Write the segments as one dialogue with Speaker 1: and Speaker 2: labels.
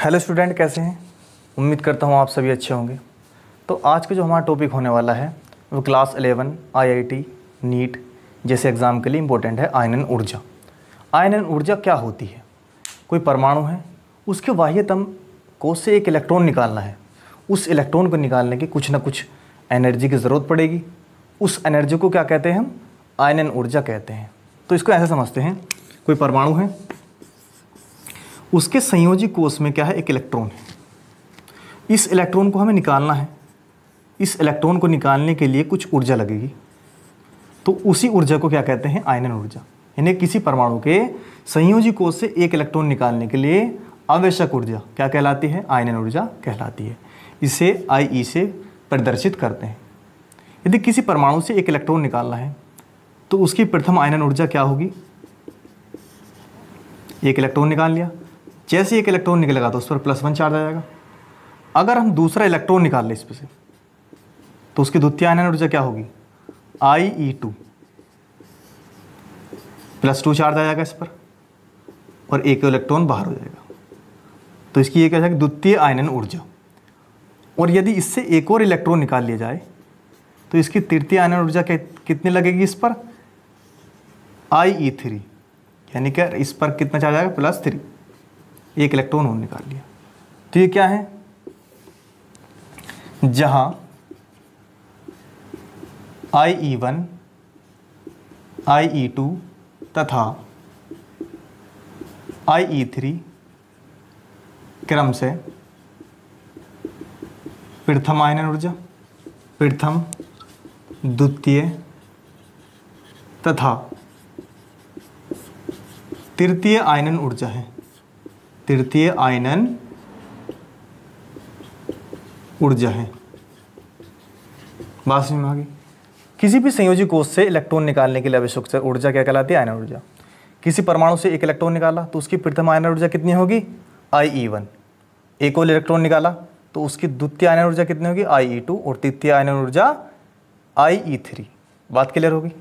Speaker 1: Hello student, कैसे हैं? उम्मीद करता हूँ आप सभी अच्छे होंगे। तो आज का जो हमारा टॉपिक होने वाला है वो क्लास 11 आईआईटी नीट जैसे एग्ज़ाम के लिए इम्पोर्टेंट है। आयनन ऊर्जा। आयनन ऊर्जा क्या होती है? कोई परमाणु है, उसके बाह्यतम कोश से एक इलेक्ट्रॉन निकालना है। उस इलेक्ट्रॉन को निकालने की कुछ ना कुछ एनर्जी की ज़रूरत पड़ेगी। उस एनर्जी को क्या कहते हैं? हम आयनन ऊर्जा कहते हैं। तो इसको ऐसे समझते हैं, कोई परमाणु है, उसके संयोजी कोश में क्या है? एक इलेक्ट्रॉन है। इस इलेक्ट्रॉन को हमें निकालना है। इस इलेक्ट्रॉन को निकालने के लिए कुछ ऊर्जा लगेगी, तो उसी ऊर्जा को क्या कहते हैं? आयनन ऊर्जा। यानी किसी परमाणु के संयोजी कोश से एक इलेक्ट्रॉन निकालने के लिए आवश्यक ऊर्जा क्या कहलाती है? आयनन ऊर्जा कहलाती है। इसे IE से प्रदर्शित करते हैं। यदि किसी परमाणु से एक इलेक्ट्रॉन निकालना है तो उसकी प्रथम आयनन ऊर्जा क्या होगी? एक इलेक्ट्रॉन निकाल लिया, जैसे एक इलेक्ट्रॉन निकलेगा तो उस पर +1 चार्ज आ जाएगा। अगर हम दूसरा इलेक्ट्रॉन निकाल लें इस पर से, तो उसकी द्वितीय आयनन ऊर्जा क्या होगी? IE2 +2 चार्ज आ जाएगा इस पर, और एक इलेक्ट्रॉन बाहर हो जाएगा। तो इसकी ये क्या है? द्वितीय आयनन ऊर्जा। और यदि इससे एक और इलेक्ट्रॉन निकाल लिया जाए तो इसकी तृतीय आयनन ऊर्जा कितनी लगेगी इस पर? IE3। यानी क्या इस पर कितना चार्ज आएगा? +3। एक इलेक्ट्रॉन और निकाल लिया। तो ये क्या है? जहां IE1 IE2 तथा IE3 क्रम से प्रथम आयनन ऊर्जा, प्रथम, द्वितीय तथा तृतीय आयनन ऊर्जा है। तृतीय आयनन ऊर्जा है। बात समझ में आ गई? किसी भी संयोजी कोश से इलेक्ट्रॉन निकालने के लिए आवश्यक ऊर्जा क्या कहलाती है? आयनन ऊर्जा। किसी परमाणु से एक इलेक्ट्रॉन निकाला तो उसकी प्रथम आयनन ऊर्जा कितनी होगी? IE1। एक और इलेक्ट्रॉन निकाला तो उसकी द्वितीय आयनन ऊर्जा कितनी होगी? IE2। और तृतीय आयनन ऊर्जा IE3। बात क्लियर होगी?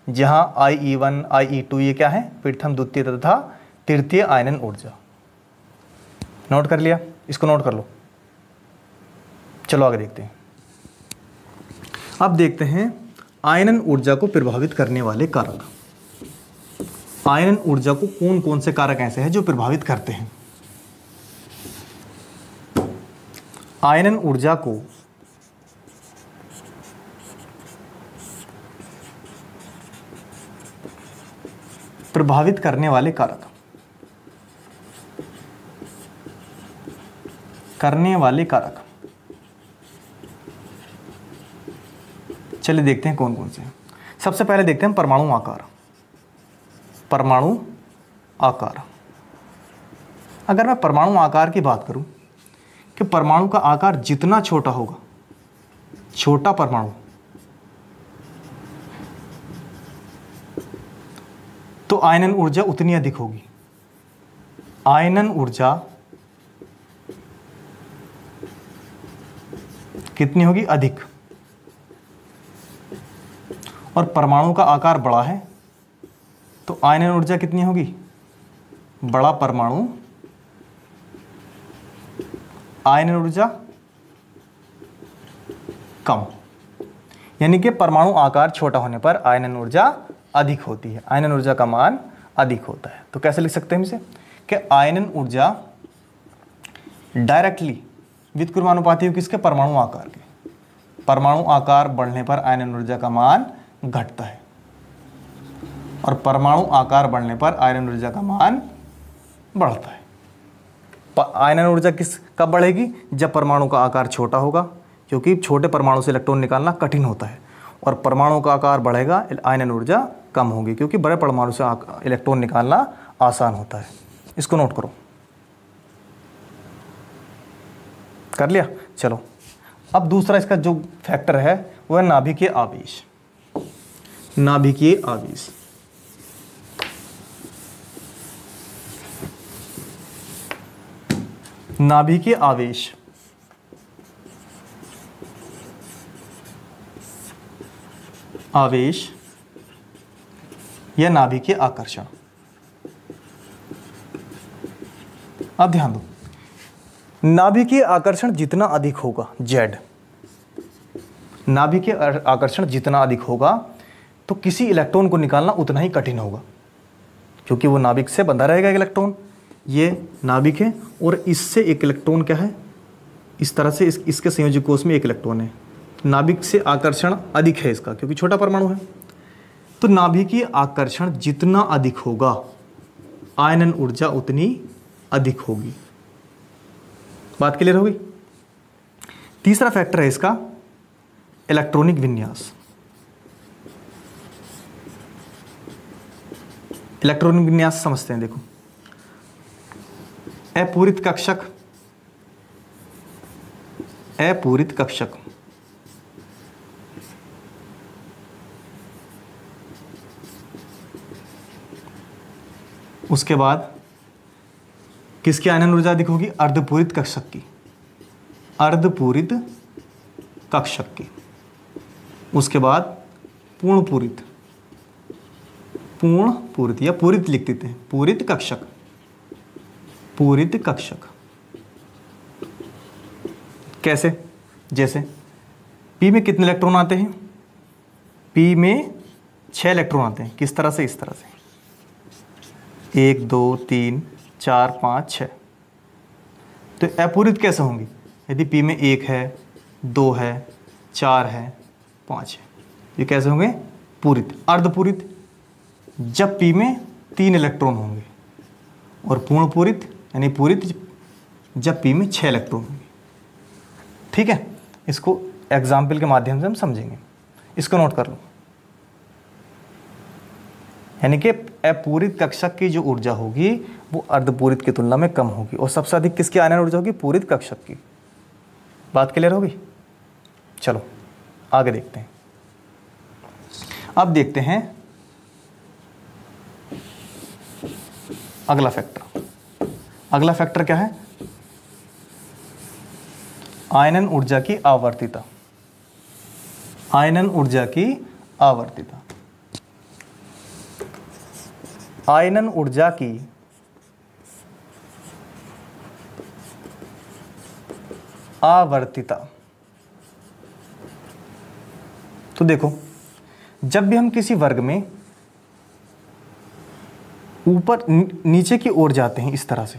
Speaker 1: जहां IE1 IE2 ये क्या है? प्रथम, द्वितीय तथा तृतीय आयनन ऊर्जा। नोट कर लिया? इसको नोट कर लो। चलो आगे देखते हैं। अब देखते हैं आयनन ऊर्जा को प्रभावित करने वाले कारक। आयनन ऊर्जा को कौन कौन से कारक ऐसे हैं जो प्रभावित करते हैं? आयनन ऊर्जा को प्रभावित करने वाले कारक, चलिए देखते हैं कौन कौन से हैं। सबसे पहले देखते हैं परमाणु आकार। परमाणु आकार। अगर मैं परमाणु आकार की बात करूं कि परमाणु का आकार जितना छोटा होगा, छोटा परमाणु, तो आयनन ऊर्जा उतनी अधिक होगी। आयनन ऊर्जा कितनी होगी? अधिक। और परमाणु का आकार बड़ा है तो आयनन ऊर्जा कितनी होगी? बड़ा परमाणु, आयनन ऊर्जा कम। यानी कि परमाणु आकार छोटा होने पर आयनन ऊर्जा अधिक होती है। आयनन ऊर्जा का मान अधिक होता है। तो कैसे लिख सकते हैं इसे? कि आयनन ऊर्जा डायरेक्टली व्युत्क्रमानुपाती हो किसके? परमाणु आकार के। परमाणु आकार बढ़ने पर आयनन ऊर्जा का मान घटता है, और परमाणु आकार बढ़ने पर आयनन ऊर्जा का मान बढ़ता है। आयनन ऊर्जा कब बढ़ेगी? जब परमाणु का आकार छोटा होगा, क्योंकि छोटे परमाणु से इलेक्ट्रॉन निकालना कठिन होता है। और परमाणु का आकार बढ़ेगा, आयनन ऊर्जा कम होगी, क्योंकि बड़े परमाणु से इलेक्ट्रॉन निकालना आसान होता है। इसको नोट करो। कर लिया? चलो अब दूसरा इसका जो फैक्टर है वो है नाभिकीय आवेश। नाभिकीय आवेश। नाभिकीय आवेश आवेश या नाभिकीय आकर्षण। अब ध्यान दो, नाभिकीय आकर्षण जितना अधिक होगा, Z, नाभिकीय आकर्षण जितना अधिक होगा तो किसी इलेक्ट्रॉन को निकालना उतना ही कठिन होगा, क्योंकि वो नाभिक से बंधा रहेगा एक इलेक्ट्रॉन। ये नाभिक है और इससे एक इलेक्ट्रॉन क्या है, इस तरह से इसके संयोजक कोष में एक इलेक्ट्रॉन है। नाभिक से आकर्षण अधिक है इसका, क्योंकि छोटा परमाणु है। तो नाभिकीय आकर्षण जितना अधिक होगा, आयनन ऊर्जा उतनी अधिक होगी। बात क्लियर होगी। तीसरा फैक्टर है इसका इलेक्ट्रॉनिक विन्यास। इलेक्ट्रॉनिक विन्यास समझते हैं। देखो, अपूरित कक्षक, अपूरित कक्षक, उसके बाद किसकी आयनन ऊर्जा अधिक होगी, अर्धपूरित कक्षक की, अर्धपूरित कक्षक की। उसके बाद पूर्णपूरित, पूर्णपूरित या पूरित लिख देते हैं, पूरित कक्षक, पूरित कक्षक। कैसे, जैसे P में कितने इलेक्ट्रॉन आते हैं, P में 6 इलेक्ट्रॉन आते हैं। किस तरह से, इस तरह से 1 2 3 4 5 6। तो अपूरित कैसे होंगी, यदि P में 1 है, 2 है, 4 है, 5 है, ये कैसे होंगे, पूरित। अर्धपूरित जब P में 3 इलेक्ट्रॉन होंगे, और पूर्णपूरित यानी पूरित जब P में 6 इलेक्ट्रॉन होंगे। ठीक है, इसको एग्जाम्पल के माध्यम से हम समझेंगे, इसको नोट कर लो। यानी कि अपूरित कक्षक की जो ऊर्जा होगी वो अर्धपूरित की तुलना में कम होगी, और सबसे अधिक किसकी आयनन ऊर्जा होगी, पूरित कक्षक की। बात क्लियर होगी। चलो आगे देखते हैं। अब देखते हैं अगला फैक्टर। अगला फैक्टर क्या है, आयनन ऊर्जा की आवर्तिता। आयनन ऊर्जा की आवर्तिता, आयनन ऊर्जा की आवर्तिता। तो देखो, जब भी हम किसी वर्ग में ऊपर नीचे की ओर जाते हैं, इस तरह से,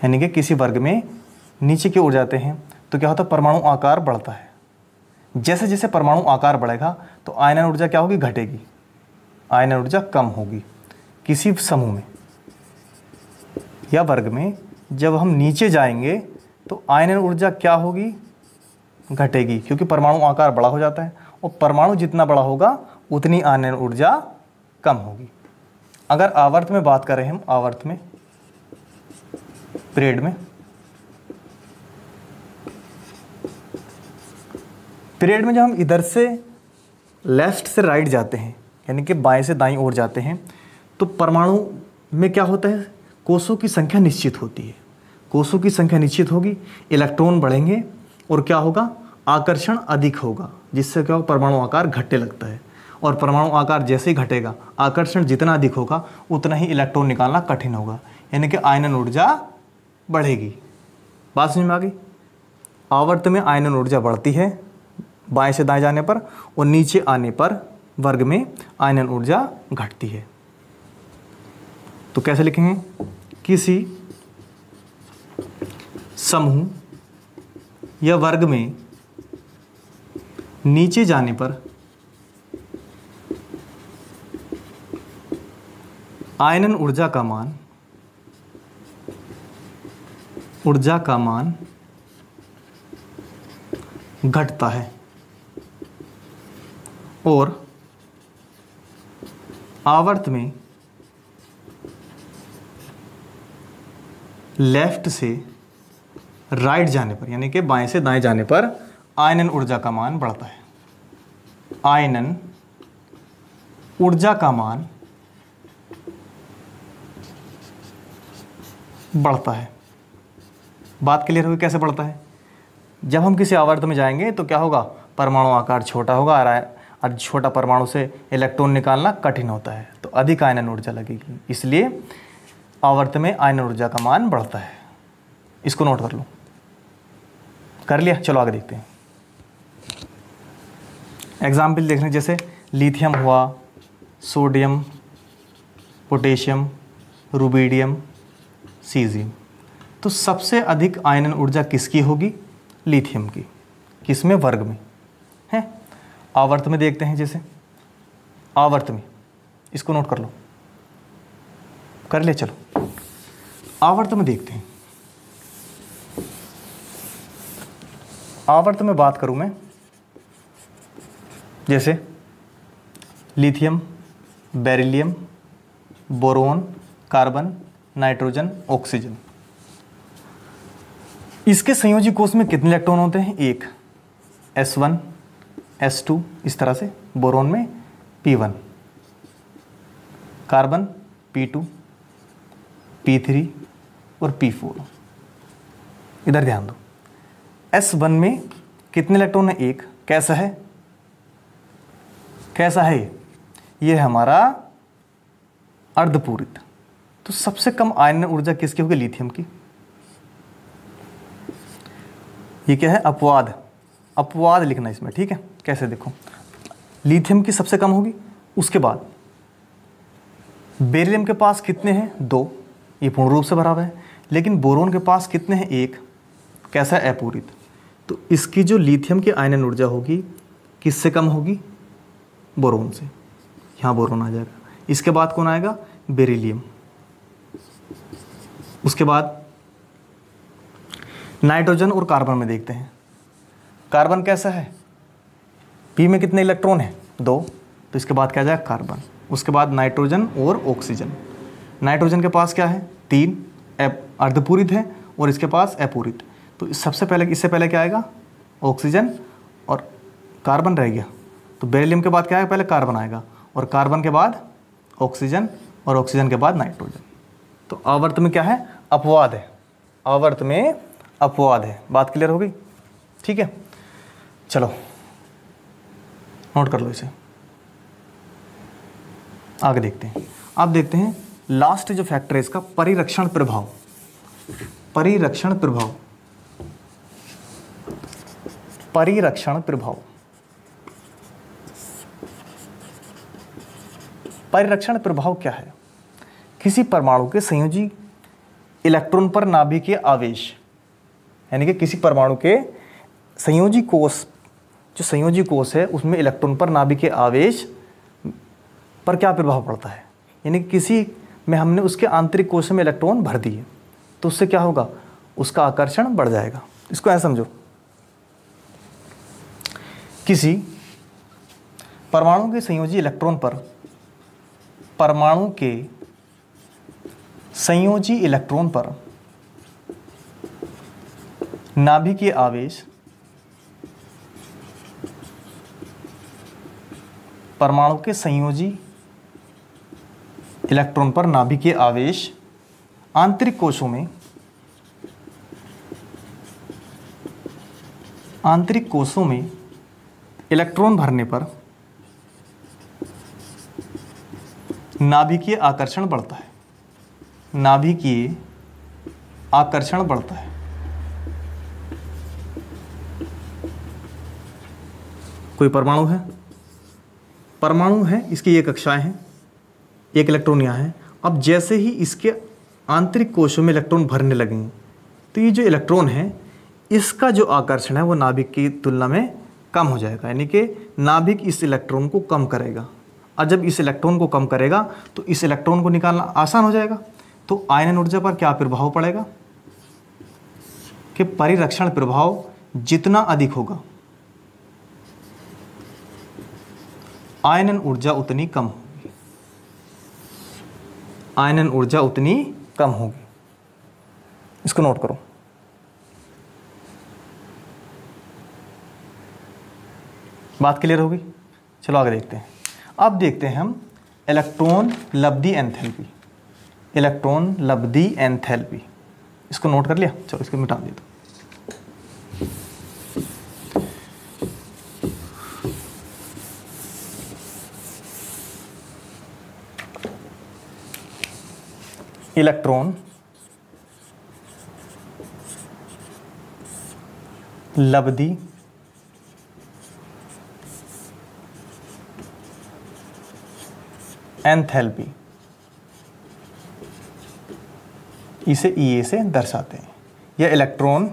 Speaker 1: यानी कि किसी वर्ग में नीचे की ओर जाते हैं, तो क्या होता है, परमाणु आकार बढ़ता है। जैसे जैसे परमाणु आकार बढ़ेगा तो आयनन ऊर्जा क्या होगी, घटेगी, आयनन ऊर्जा कम होगी। किसी समूह में या वर्ग में जब हम नीचे जाएंगे तो आयनन ऊर्जा क्या होगी, घटेगी, क्योंकि परमाणु आकार बड़ा हो जाता है, और परमाणु जितना बड़ा होगा उतनी आयनन ऊर्जा कम होगी। अगर आवर्त में बात करें हम, आवर्त में, पीरियड में, पीरियड में जब हम इधर से लेफ्ट से राइट जाते हैं, यानी कि बाएं से दाईं ओर जाते हैं, तो परमाणु में क्या होता है, कोषों की संख्या निश्चित होती है। कोषों की संख्या निश्चित होगी, इलेक्ट्रॉन बढ़ेंगे, और क्या होगा, आकर्षण अधिक होगा, जिससे क्या होगा, परमाणु आकार घटने लगता है। और परमाणु आकार जैसे ही घटेगा, आकर्षण जितना अधिक होगा उतना ही इलेक्ट्रॉन निकालना कठिन होगा, यानी कि आयनन ऊर्जा बढ़ेगी। बात समझ में आ गई। आवर्त में आयनन ऊर्जा बढ़ती है बाएं से दाएं जाने पर, और नीचे आने पर वर्ग में आयनन ऊर्जा घटती है। तो कैसे लिखेंगे, किसी समूह या वर्ग में नीचे जाने पर आयनन ऊर्जा का मान, ऊर्जा का मान घटता है, और आवर्त में लेफ्ट से राइट जाने पर, यानी कि बाएं से दाएं जाने पर आयनन ऊर्जा का मान बढ़ता है। आयनन ऊर्जा का मान बढ़ता है। बात क्लियर हुई, कैसे बढ़ता है, जब हम किसी आवर्त में जाएंगे तो क्या होगा, परमाणु आकार छोटा होगा, और छोटा परमाणु से इलेक्ट्रॉन निकालना कठिन होता है, तो अधिक आयनन ऊर्जा लगेगी, इसलिए आवर्त में आयनन ऊर्जा का मान बढ़ता है। इसको नोट कर लो। कर लिया? चलो आगे देखते हैं। एग्जाम्पल देख रहे हैं, जैसे लिथियम हुआ, सोडियम, पोटेशियम, रुबिडियम, सीजियम। तो सबसे अधिक आयनन ऊर्जा किसकी होगी? लिथियम की। किसमें? वर्ग में है। आवर्त में देखते हैं, जैसे आवर्त में, इसको नोट कर लो। कर ले? चलो आवर्त में देखते हैं। आवर्त में बात करूं मैं, जैसे lithium, beryllium, boron, carbon, nitrogen, oxygen. इसके संयोजी कोष में कितने इलेक्ट्रॉन होते हैं? एक। S1, S2, इस तरह से। बोरोन में P1, कार्बन P2, P3 और P4। इधर ध्यान दो, S1 में कितने इलेक्ट्रॉन है? एक। कैसा है? कैसा है ये? हमारा अर्धपूरित। तो सबसे कम आयनन ऊर्जा किसकी होगी? लिथियम की। ये क्या है? अपवाद। अपवाद लिखना इसमें, ठीक है? कैसे? देखो, लिथियम की सबसे कम होगी। उसके बाद बेरिलियम के पास कितने हैं? 2, ये पूर्ण रूप से भरा हुआ है। लेकिन बोरोन के पास कितने हैं? 1। कैसा है? अपूरित। तो इसकी जो लिथियम की आयनन ऊर्जा होगी किससे कम होगी? बोरोन से। यहाँ बोरोन आ जाएगा। इसके बाद कौन आएगा? बेरिलियम। उसके बाद नाइट्रोजन और कार्बन में देखते हैं। कार्बन कैसा है? पी में कितने इलेक्ट्रॉन हैं? 2। तो इसके बाद क्या जाएगा? कार्बन। उसके बाद नाइट्रोजन और ऑक्सीजन। नाइट्रोजन के पास क्या है? 3 अर्धपूरित है और इसके पास अपूरित। तो सबसे पहले, इससे पहले क्या आएगा? ऑक्सीजन और कार्बन रह गया। तो बेरिलियम के बाद क्या आएगा? पहले कार्बन आएगा और कार्बन के बाद ऑक्सीजन और ऑक्सीजन के बाद नाइट्रोजन। तो आवर्त में क्या है? अपवाद है। आवर्त में अपवाद है। बात क्लियर हो गई? ठीक है, चलो नोट कर लो इसे। आगे देखते हैं। अब देखते हैं लास्ट जो फैक्टर है इसका, परिरक्षण प्रभाव। परिरक्षण प्रभाव। परिरक्षण प्रभाव। परिरक्षण प्रभाव क्या है? किसी परमाणु के संयोजी इलेक्ट्रॉन पर नाभिकीय आवेश, यानी कि किसी परमाणु के संयोजी कोष, जो संयोजी कोष है उसमें इलेक्ट्रॉन पर नाभिकीय आवेश पर क्या प्रभाव पड़ता है? यानी कि किसी में हमने उसके आंतरिक कोश में इलेक्ट्रॉन भर दिए तो उससे क्या होगा? उसका आकर्षण बढ़ जाएगा। इसको ऐसा समझो, किसी परमाणु के संयोजी इलेक्ट्रॉन पर, परमाणु के संयोजी इलेक्ट्रॉन पर नाभिकीय आवेश, परमाणु के संयोजी इलेक्ट्रॉन पर नाभिकीय आवेश आंतरिक कोशों में, आंतरिक कोशों में इलेक्ट्रॉन भरने पर नाभिकीय आकर्षण बढ़ता है। नाभिकीय आकर्षण बढ़ता है। कोई परमाणु है, परमाणु है, इसकी ये कक्षाएं हैं, एक इलेक्ट्रॉन यहाँ है। अब जैसे ही इसके आंतरिक कोशों में इलेक्ट्रॉन भरने लगेंगे तो ये जो इलेक्ट्रॉन है इसका जो आकर्षण है वो नाभिक की तुलना में कम हो जाएगा, यानी कि नाभिक इस इलेक्ट्रॉन को कम करेगा। और जब इस इलेक्ट्रॉन को कम करेगा तो इस इलेक्ट्रॉन को निकालना आसान हो जाएगा। तो आयनन ऊर्जा पर क्या प्रभाव पड़ेगा? कि परिरक्षण प्रभाव जितना अधिक होगा आयनन ऊर्जा उतनी कम होगी। आयनन ऊर्जा उतनी कम होगी। इसको नोट करो। बात क्लियर होगी? चलो आगे देखते हैं। अब देखते हैं हम इलेक्ट्रॉन लब्धि एंथैल्पी। इलेक्ट्रॉन लब्धि एंथैल्पी, इसको नोट कर लिया? चलो इसको मिटा देता हूं। इलेक्ट्रॉन लब्धि एंथैल्पी, इसे EA से दर्शाते हैं। यह electron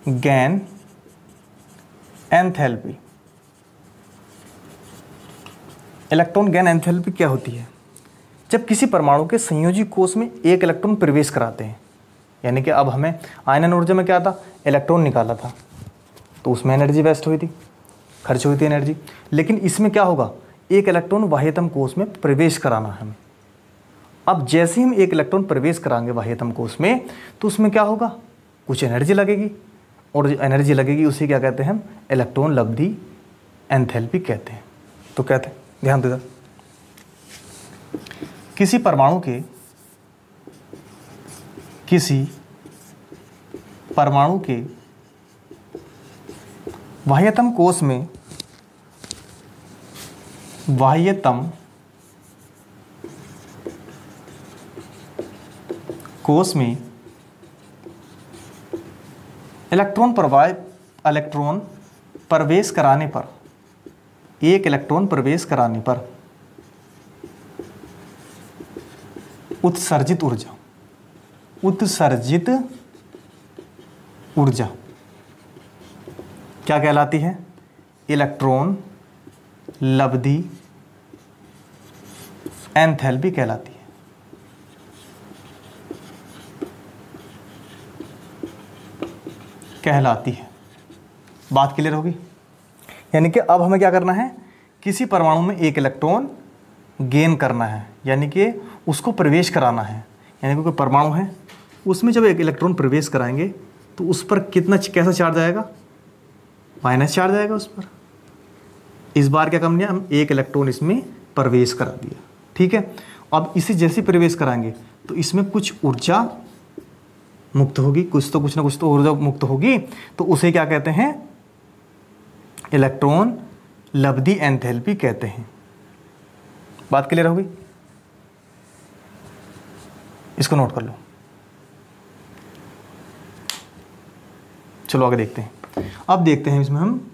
Speaker 1: gain enthalpy. Electron gain enthalpy क्या होती है? जब किसी परमाणु के संयोजी कोष में एक इलेक्ट्रॉन प्रवेश कराते हैं, यानी कि अब हमें आयनन ऊर्जा में क्या था, इलेक्ट्रॉन निकाला था, तो उसमें एनर्जी वेस्ट हुई थी, खर्च हुई थी एनर्जी। लेकिन इसमें क्या होगा, एक इलेक्ट्रॉन बाह्यतम कोष में प्रवेश कराना है हमें। अब जैसे ही हम एक इलेक्ट्रॉन प्रवेश कराएंगे बाह्यतम कोष में, तो उसमें क्या होगा, कुछ एनर्जी लगेगी, और जो एनर्जी लगेगी उसे क्या कहते हैं हम, इलेक्ट्रॉन लब्धि एंथैल्पी कहते हैं। तो कहते हैं, ध्यान देना, किसी परमाणु के बाह्यतम कोष में इलेक्ट्रॉन प्रवेश कराने पर, एक इलेक्ट्रॉन प्रवेश कराने पर उत्सर्जित ऊर्जा क्या कहलाती है, इलेक्ट्रॉन लब्धि एंथैल्पी कहलाती है। बात क्लियर होगी? यानी कि अब हमें क्या करना है, किसी परमाणु में एक इलेक्ट्रॉन गेन करना है, यानी कि उसको प्रवेश कराना है। यानी कि कोई परमाणु है, उसमें जब एक इलेक्ट्रॉन प्रवेश कराएंगे तो उस पर कैसा चार्ज आएगा, माइनस चार्ज आएगा उस पर। इस बार क्या कम किया, हम एक इलेक्ट्रॉन इसमें प्रवेश करा दिया, ठीक है। अब इसे जैसे प्रवेश कराएंगे तो इसमें कुछ ऊर्जा मुक्त होगी, कुछ ना कुछ तो ऊर्जा मुक्त होगी, तो उसे क्या कहते हैं, इलेक्ट्रॉन लब्धि एंथैल्पी कहते हैं। बात क्लियर होगी? इसको नोट कर लो। चलो आगे देखते हैं। अब देखते हैं इसमें हम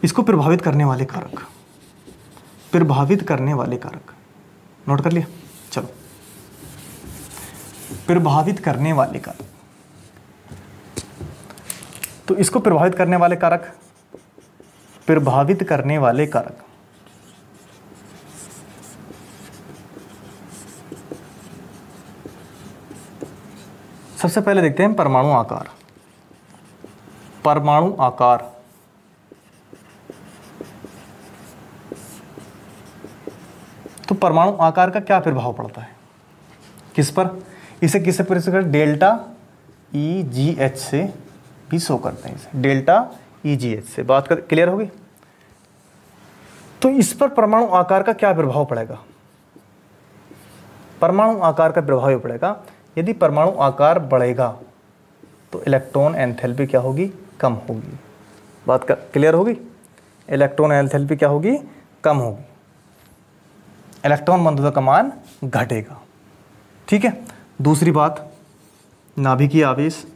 Speaker 1: इसको प्रभावित करने वाले कारक, नोट कर लिया। चलो, प्रभावित करने वाले कारक, तो इसको प्रभावित करने वाले कारक सबसे पहले देखते हैं परमाणु आकार। तो परमाणु आकार का क्या प्रभाव पड़ता है, किस पर, इसे किससे प्रस्तुत करते हैं, डेल्टा EGH से भी शो करते हैं, इसे डेल्टा EGH से। बात कर क्लियर होगी? तो इस पर परमाणु आकार का क्या प्रभाव पड़ेगा, परमाणु आकार का प्रभाव ये पड़ेगा, यदि परमाणु आकार बढ़ेगा तो इलेक्ट्रॉन एंथैल्पी क्या होगी, कम होगी। बात कर क्लियर होगी? इलेक्ट्रॉन एंथैल्पी क्या होगी, कम होगी, इलेक्ट्रॉन बंधुता का मान घटेगा, ठीक है। दूसरी बात, नाभिकीय आवेश,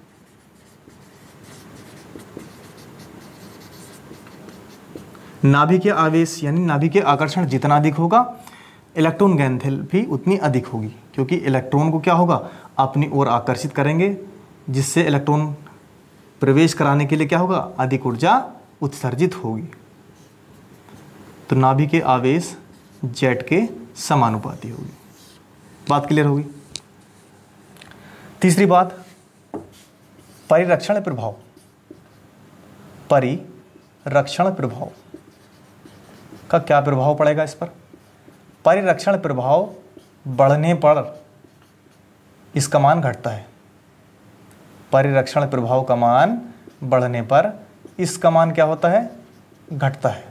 Speaker 1: यानी नाभिकीय आकर्षण जितना अधिक होगा, इलेक्ट्रॉन एंथैल्पी उतनी अधिक होगी, क्योंकि इलेक्ट्रॉन को क्या होगा, अपनी ओर आकर्षित करेंगे, जिससे इलेक्ट्रॉन प्रवेश कराने के लिए क्या होगा, अधिक ऊर्जा उत्सर्जित होगी। तो नाभिकीय आवेश जेट के समानुपाती होगी। बात क्लियर होगी? तीसरी बात, परिरक्षण प्रभाव का क्या प्रभाव पड़ेगा इस पर, परिरक्षण प्रभाव बढ़ने पर इसका मान घटता है, परिरक्षण प्रभाव का मान बढ़ने पर इसका मान क्या होता है, घटता है।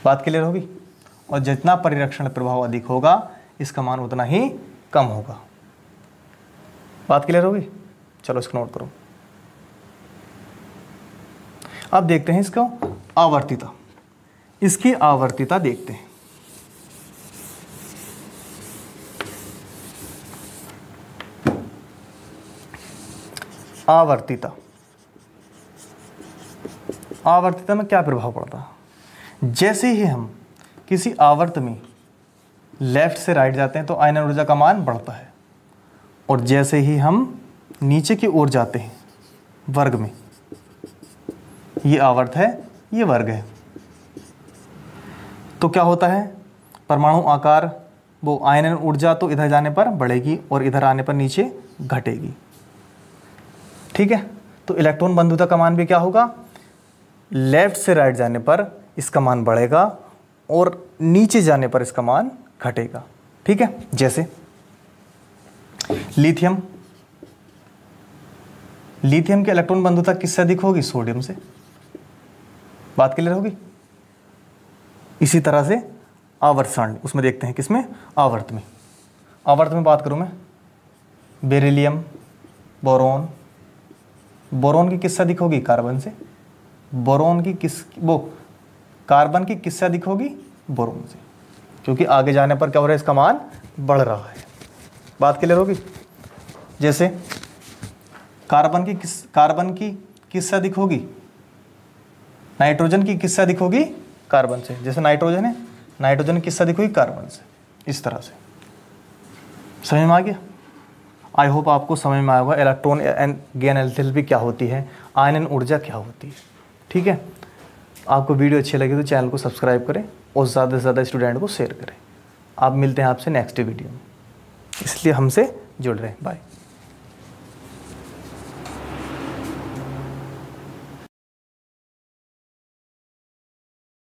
Speaker 1: बात क्लियर होगी? और जितना परिरक्षण प्रभाव अधिक होगा इसका मान उतना ही कम होगा। बात क्लियर होगी? चलो इसको नोट करो। अब देखते हैं इसको आवर्तिता, इसकी आवर्तिता देखते हैं। आवर्तिता। आवर्तिता में क्या प्रभाव पड़ता है? जैसे ही हम किसी आवर्त में लेफ्ट से राइट जाते हैं तो आयनन ऊर्जा का मान बढ़ता है, और जैसे ही हम नीचे की ओर जाते हैं वर्ग में, ये आवर्त है, ये वर्ग है, तो क्या होता है? परमाणु आकार, वो आयनन ऊर्जा तो इधर जाने पर बढ़ेगी और इधर आने पर नीचे घटेगी। ठीक है, तो इलेक्ट्रॉन बंधुता का मान भी क्या होगा? लेफ्ट से राइट जाने पर इसका मान बढ़ेगा और नीचे जाने पर इसका मान घटेगा। ठीक है, जैसे लिथियम, लिथियम की इलेक्ट्रॉन बंधुता किससे अधिक होगी? सोडियम से। बात क्लियर होगी? इसी तरह से आवर्त सारणी, उसमें देखते हैं किसमें? आवर्त में। आवर्त में बात करूं मैं, बेरिलियम, बोरोन, बोरोन की किससे अधिक होगी? कार्बन से। बोरोन की कार्बन की किससे अधिक होगी? बोरोन से, क्योंकि आगे जाने पर क्या हो रहा है? इसका मान बढ़ रहा है। बात क्लियर होगी? जैसे कार्बन की किससे अधिक होगी? नाइट्रोजन की किससे अधिक होगी? कार्बन से। जैसे नाइट्रोजन है, नाइट्रोजन किससे अधिक होगी? कार्बन से। इस तरह से समझ में आ गया? आई होप आपको समझ में आया होगा इलेक्ट्रॉन एंड गेन एंथैल्पी क्या होती है, आयनन ऊर्जा क्या होती है। ठीक है, आपको वीडियो अच्छी लगी तो चैनल को सब्सक्राइब करें और ज़्यादा से ज़्यादा स्टूडेंट को शेयर करें। आप मिलते हैं आपसे नेक्स्ट वीडियो में, इसलिए हमसे जुड़ रहे हैं। बाय।